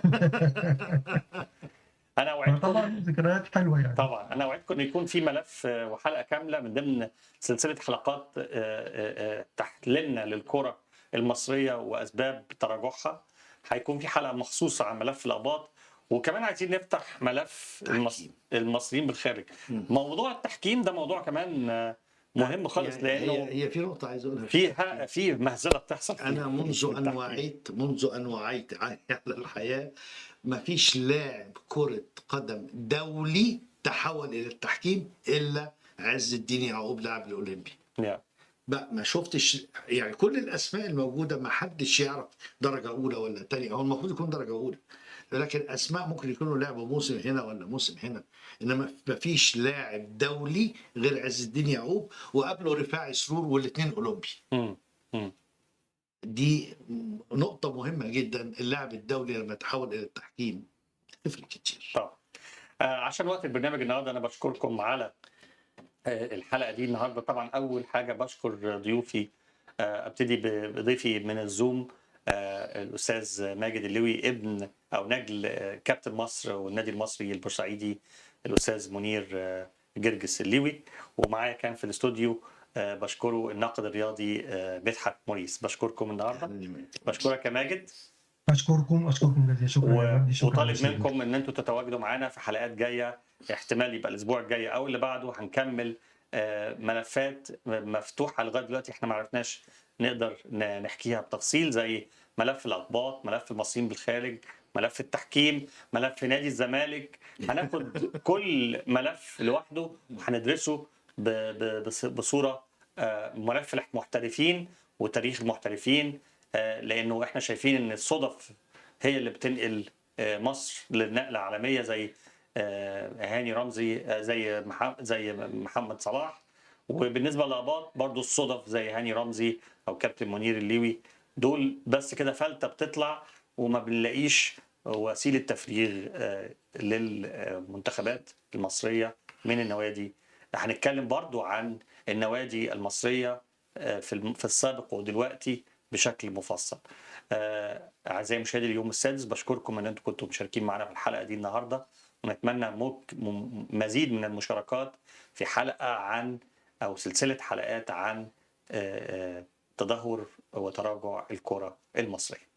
انا وعدكم طبعا ذكريات حلوه يعني. طبعا انا وعدكم ان يكون في ملف وحلقه كامله من ضمن سلسله حلقات تحليلنا للكره المصريه واسباب تراجعها. هيكون في حلقه مخصوصه عن ملف الاباط، وكمان عايزين نفتح ملف المصريين بالخارج. موضوع التحكيم ده موضوع كمان مهم خالص، يعني لانه هي في نقطه عايز اقولها. في مهزله بتحصل فيه. انا منذ ان وعيت على الحياه ما فيش لاعب كره قدم دولي تحول الى التحكيم الا عز الدين يعقوب لاعب الاولمبي. بقى ما شفتش يعني كل الاسماء الموجوده ما حدش يعرف درجه اولى ولا ثانيه، هو المفروض يكون درجه اولى، لكن اسماء ممكن يكونوا لعبوا موسم هنا ولا موسم هنا، انما ما فيش لاعب دولي غير عز الدين يعقوب وقبله رفاعي سرور والاثنين اولمبي. دي نقطة مهمة جدا، اللاعب الدولي لما يتحول إلى التحكيم تفرق كتير. طبعا. عشان وقت البرنامج النهارده انا بشكركم على الحلقة دي النهارده. طبعا أول حاجة بشكر ضيوفي، أبتدي بضيفي من الزوم الأستاذ ماجد اللوي ابن أو نجل كابتن مصر والنادي المصري البورسعيدي الأستاذ منير جرجس اللوي، ومعايا كان في الاستوديو بشكره الناقد الرياضي مدحت موريس. بشكركم النهارده. بشكرك يا ماجد. اشكركم جزيلا. شكرا. وطالب منكم ان انتم تتواجدوا معانا في حلقات جايه، احتمال يبقى الاسبوع الجاي او اللي بعده. هنكمل ملفات مفتوحه لغايه دلوقتي احنا ما عرفناش نقدر نحكيها بتفصيل، زي ملف الاقباط، ملف المصريين بالخارج، ملف التحكيم، ملف نادي الزمالك. هناخد كل ملف لوحده وهندرسه بصوره ملف المحترفين وتاريخ المحترفين، لانه احنا شايفين ان الصدف هي اللي بتنقل مصر للنقله عالميه، زي هاني رمزي، زي محمد صلاح، وبالنسبه للاباط برضو الصدف زي هاني رمزي او كابتن منير الليوي، دول بس كده فلتة بتطلع وما بنلاقيش وسيله تفريغ للمنتخبات المصريه من النوادي. هنتكلم برضو عن النوادي المصريه في السابق ودلوقتي بشكل مفصل. اعزائي مشاهدي اليوم السادس، بشكركم ان انتم كنتم مشاركين معنا في الحلقه دي النهارده، ونتمنى مزيد من المشاركات في حلقه عن او سلسله حلقات عن تدهور وتراجع الكره المصريه.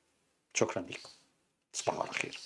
شكرا لكم، تصبحوا على خير.